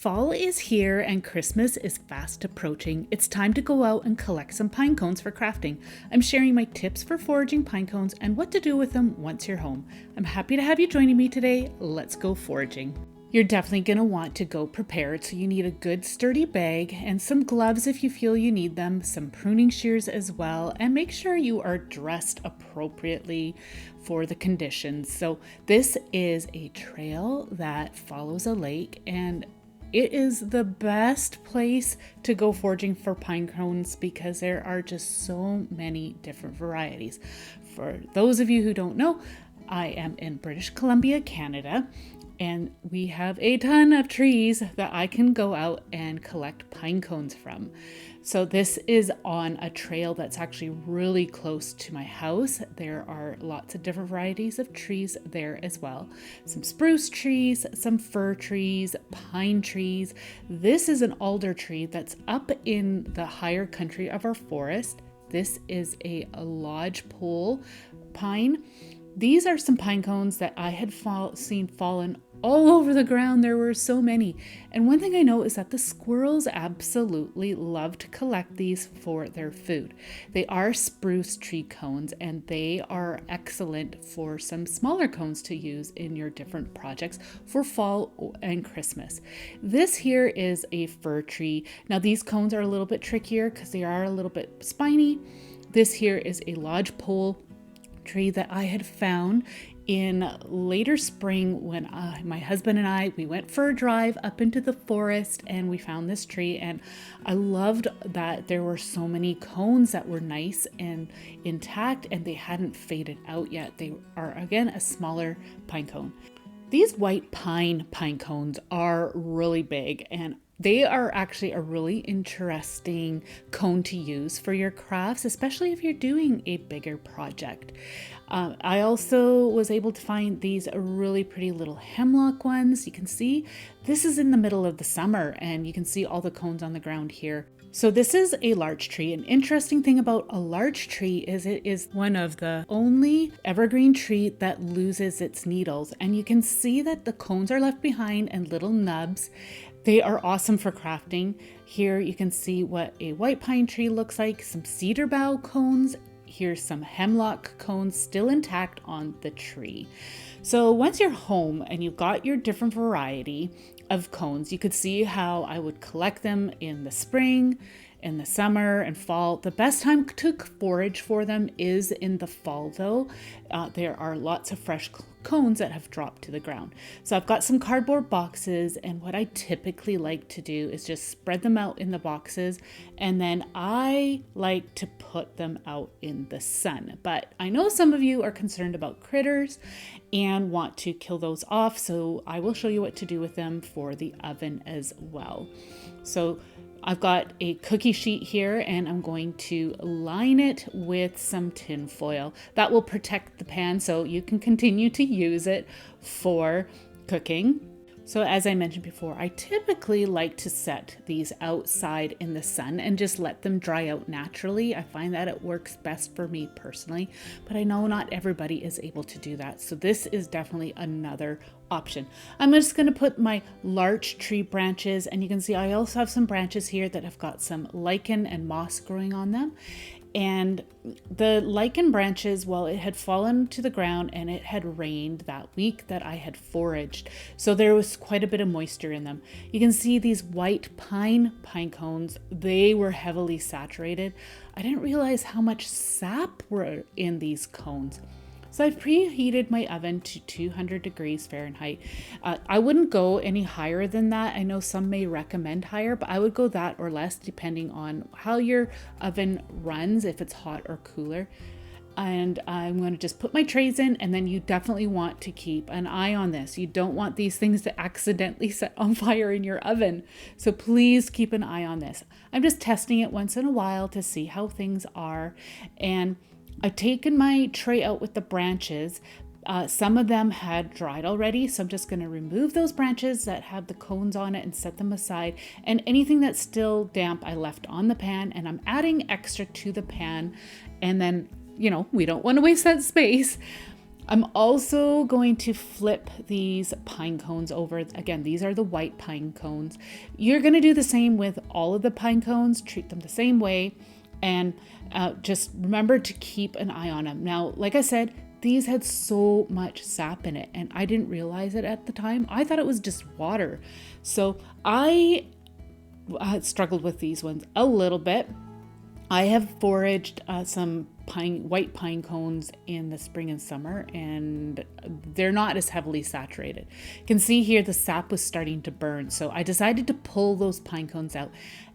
Fall is here and Christmas is fast approaching. It's time to go out and collect some pine cones for crafting. I'm sharing my tips for foraging pine cones and what to do with them once you're home. I'm happy to have you joining me today. Let's go foraging. You're definitely going to want to go prepared, so you need a good sturdy bag and some gloves if you feel you need them, some pruning shears as well, and make sure you are dressed appropriately for the conditions. So this is a trail that follows a lake, and it is the best place to go foraging for pine cones because there are just so many different varieties. For those of you who don't know, I am in British Columbia, Canada, and we have a ton of trees that I can go out and collect pine cones from. So this is on a trail that's actually really close to my house. There are lots of different varieties of trees there as well. Some spruce trees, some fir trees, pine trees. This is an alder tree that's up in the higher country of our forest. This is a lodgepole pine. These are some pine cones that I had seen fallen all over the ground. There were so many. And one thing I know is that the squirrels absolutely love to collect these for their food. They are spruce tree cones, and they are excellent for some smaller cones to use in your different projects for fall and Christmas. This here is a fir tree. Now these cones are a little bit trickier because they are a little bit spiny. This here is a lodgepole tree that I had found in later spring when my husband and we went for a drive up into the forest, and we found this tree, and I loved that there were so many cones that were nice and intact and they hadn't faded out yet. They are again a smaller pine cone. These white pine cones are really big, and they are actually a really interesting cone to use for your crafts, especially if you're doing a bigger project. I also was able to find these really pretty little hemlock ones. You can see this is in the middle of the summer, and you can see all the cones on the ground here. So this is a larch tree. An interesting thing about a larch tree is it is one of the only evergreen tree that loses its needles. And you can see that the cones are left behind and little nubs. They are awesome for crafting. Here you can see what a white pine tree looks like, some cedar bough cones. Here's some hemlock cones still intact on the tree. So once you're home and you've got your different variety of cones, you could see how I would collect them in the spring, in the summer and fall. The best time to forage for them is in the fall though. There are lots of fresh cones that have dropped to the ground. So I've got some cardboard boxes, and what I typically like to do is just spread them out in the boxes, and then I like to put them out in the sun. But I know some of you are concerned about critters and want to kill those off, so I will show you what to do with them for the oven as well. So I've got a cookie sheet here, and I'm going to line it with some tin foil. That will protect the pan so you can continue to use it for cooking. So as I mentioned before, I typically like to set these outside in the sun and just let them dry out naturally. I find that it works best for me personally, but I know not everybody is able to do that. So this is definitely another option. I'm just going to put my larch tree branches, and you can see I also have some branches here that have got some lichen and moss growing on them. And the lichen branches, well, it had fallen to the ground and it had rained that week that I had foraged. So there was quite a bit of moisture in them. You can see these white pine cones, they were heavily saturated. I didn't realize how much sap were in these cones. So I've preheated my oven to 200 degrees Fahrenheit. I wouldn't go any higher than that. I know some may recommend higher, but I would go that or less depending on how your oven runs, if it's hot or cooler. And I'm going to just put my trays in, and then you definitely want to keep an eye on this. You don't want these things to accidentally set on fire in your oven. So please keep an eye on this. I'm just testing it once in a while to see how things are. And I've taken my tray out with the branches. Some of them had dried already, so I'm just going to remove those branches that have the cones on it and set them aside. And anything that's still damp, I left on the pan, and I'm adding extra to the pan. And then, we don't want to waste that space. I'm also going to flip these pine cones over. Again, these are the white pine cones. You're going to do the same with all of the pine cones, treat them the same way, and just remember to keep an eye on them. Now, like I said, these had so much sap in it, and I didn't realize it at the time. I thought it was just water. So I struggled with these ones a little bit. I have foraged some white pine cones in the spring and summer, and they're not as heavily saturated. You can see here the sap was starting to burn, so I decided to pull those pine cones out,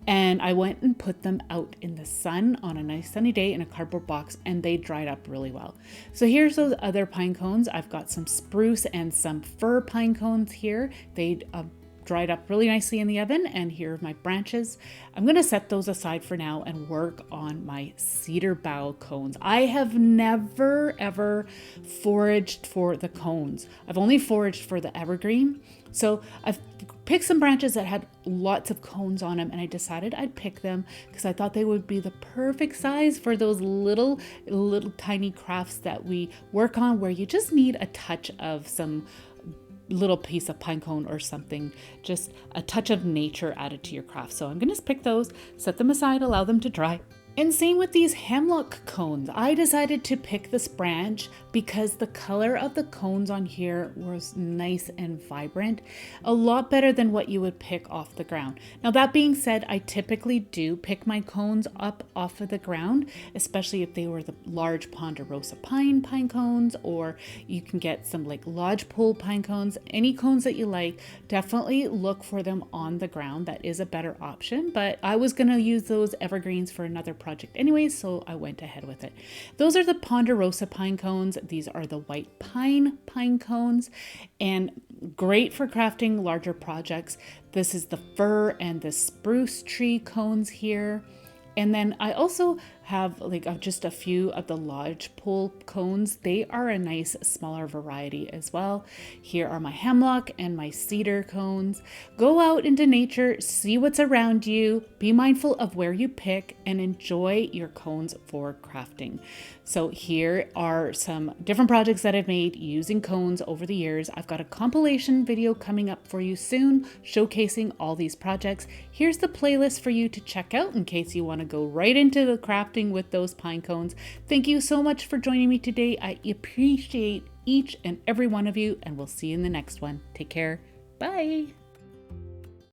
and I went and put them out in the sun on a nice sunny day in a cardboard box, and they dried up really well. So here's those other pine cones. I've got some spruce and some fir pine cones here. They dried up really nicely in the oven, and here are my branches. I'm going to set those aside for now and work on my cedar bough cones. I have never ever foraged for the cones. I've only foraged for the evergreen. So I've picked some branches that had lots of cones on them, and I decided I'd pick them because I thought they would be the perfect size for those little tiny crafts that we work on, where you just need a touch of some little piece of pine cone or something, just a touch of nature added to your craft. So I'm going to pick those, set them aside, allow them to dry. And same with these hemlock cones. I decided to pick this branch because the color of the cones on here was nice and vibrant, a lot better than what you would pick off the ground. Now, that being said, I typically do pick my cones up off of the ground, especially if they were the large ponderosa pine cones, or you can get some like lodgepole pine cones. Any cones that you like, definitely look for them on the ground. That is a better option, but I was going to use those evergreens for another project anyway, so I went ahead with it. Those are the ponderosa pine cones. These are the white pine cones, and great for crafting larger projects. This is the fir and the spruce tree cones here. And then I also have just a few of the lodgepole cones. They are a nice smaller variety as well. Here are my hemlock and my cedar cones. Go out into nature, see what's around you, be mindful of where you pick, and enjoy your cones for crafting. So here are some different projects that I've made using cones over the years. I've got a compilation video coming up for you soon, showcasing all these projects. Here's the playlist for you to check out in case you want to go right into the crafting with those pine cones. Thank you so much for joining me today. I appreciate each and every one of you, and we'll see you in the next one. Take care. Bye.